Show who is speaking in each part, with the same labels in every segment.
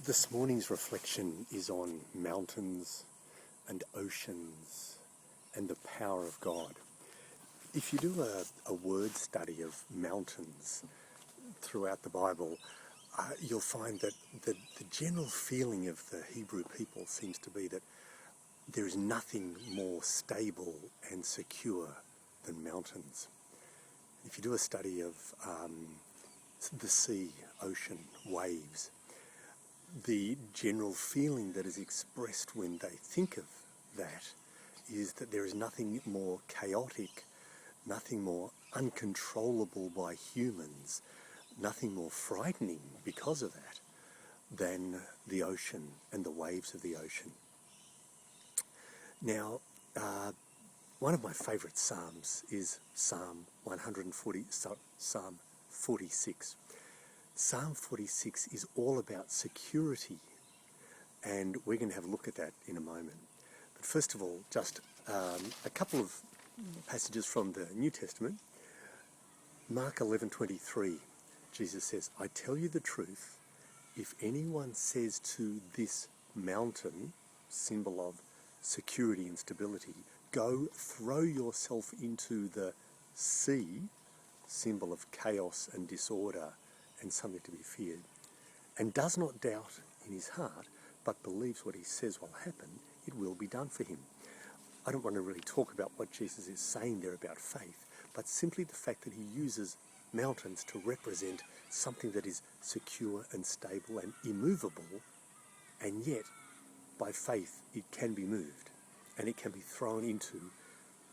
Speaker 1: This morning's reflection is on mountains and oceans and the power of God. If you do a word study of mountains throughout the Bible, you'll find that the general feeling of the Hebrew people seems to be that there is nothing more stable and secure than mountains. If you do a study of the sea, ocean, waves, the general feeling that is expressed when they think of that is that there is nothing more chaotic, nothing more uncontrollable by humans, nothing more frightening because of that than the ocean and the waves of the ocean. Now, one of my favourite psalms is Psalm 46. Psalm 46 is all about security, and we're going to have a look at that in a moment. But first of all, just a couple of passages from the New Testament. Mark 11:23, Jesus says, "I tell you the truth, if anyone says to this mountain," symbol of security and stability, "go throw yourself into the sea," symbol of chaos and disorder and something to be feared, and does not doubt in his heart, but believes what he says will happen, it will be done for him. I don't want to really talk about what Jesus is saying there about faith, but simply the fact that he uses mountains to represent something that is secure and stable and immovable, and yet by faith it can be moved and it can be thrown into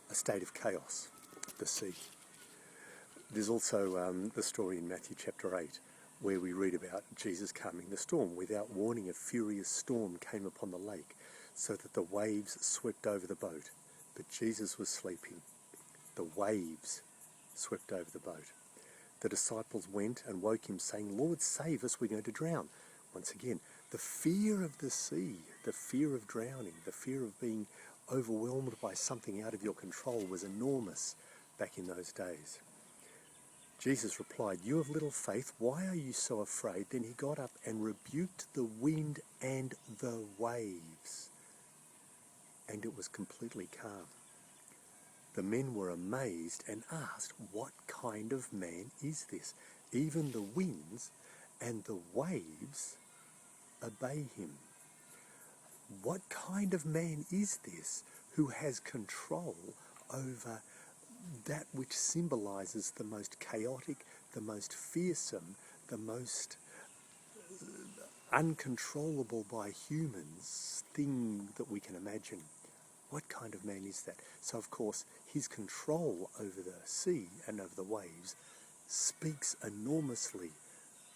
Speaker 1: a state of chaos, the sea. There's also the story in Matthew chapter 8 where we read about Jesus calming the storm. Without warning, a furious storm came upon the lake so that the waves swept over the boat. But Jesus was sleeping. The waves swept over the boat. The disciples went and woke him, saying, "Lord, save us, we're going to drown." Once again, the fear of the sea, the fear of drowning, the fear of being overwhelmed by something out of your control was enormous back in those days. Jesus replied, "You have little faith, why are you so afraid?" Then he got up and rebuked the wind and the waves, and it was completely calm. The men were amazed and asked, "What kind of man is this? Even the winds and the waves obey him." What kind of man is this who has control over that which symbolizes the most chaotic, the most fearsome, the most uncontrollable by humans thing that we can imagine? What kind of man is that? So of course his control over the sea and over the waves speaks enormously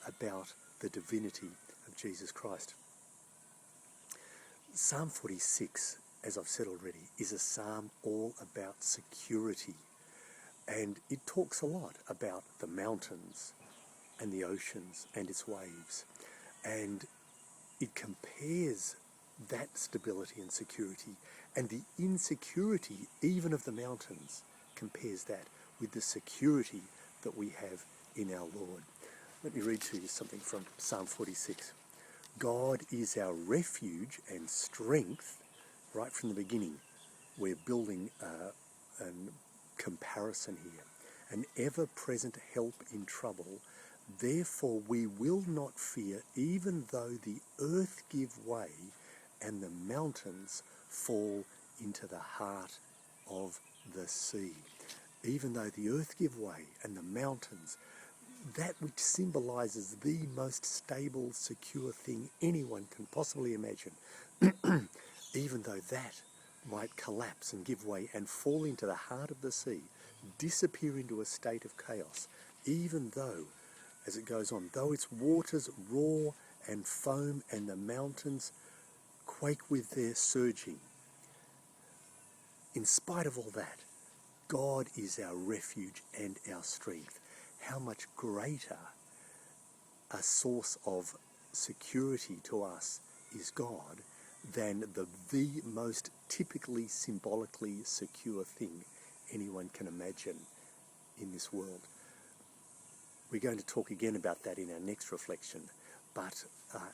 Speaker 1: about the divinity of Jesus Christ. Psalm 46, as I've said already, is a psalm all about security. And it talks a lot about the mountains and the oceans and its waves. And it compares that stability and security and the insecurity even of the mountains, compares that with the security that we have in our Lord. Let me read to you something from Psalm 46. God is our refuge and strength. Right from the beginning, we're building a comparison here. An ever-present help in trouble. Therefore we will not fear, even though the earth give way and the mountains fall into the heart of the sea. Even though the earth give way and the mountains, that which symbolizes the most stable, secure thing anyone can possibly imagine, even though that might collapse and give way and fall into the heart of the sea, disappear into a state of chaos, even though, as it goes on, though its waters roar and foam and the mountains quake with their surging, in spite of all that, God is our refuge and our strength. How much greater a source of security to us is God than the most typically, symbolically secure thing anyone can imagine in this world. We're going to talk again about that in our next reflection, But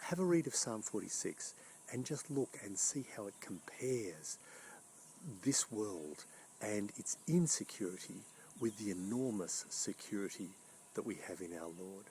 Speaker 1: have a read of Psalm 46 and just look and see how it compares this world and its insecurity with the enormous security that we have in our Lord.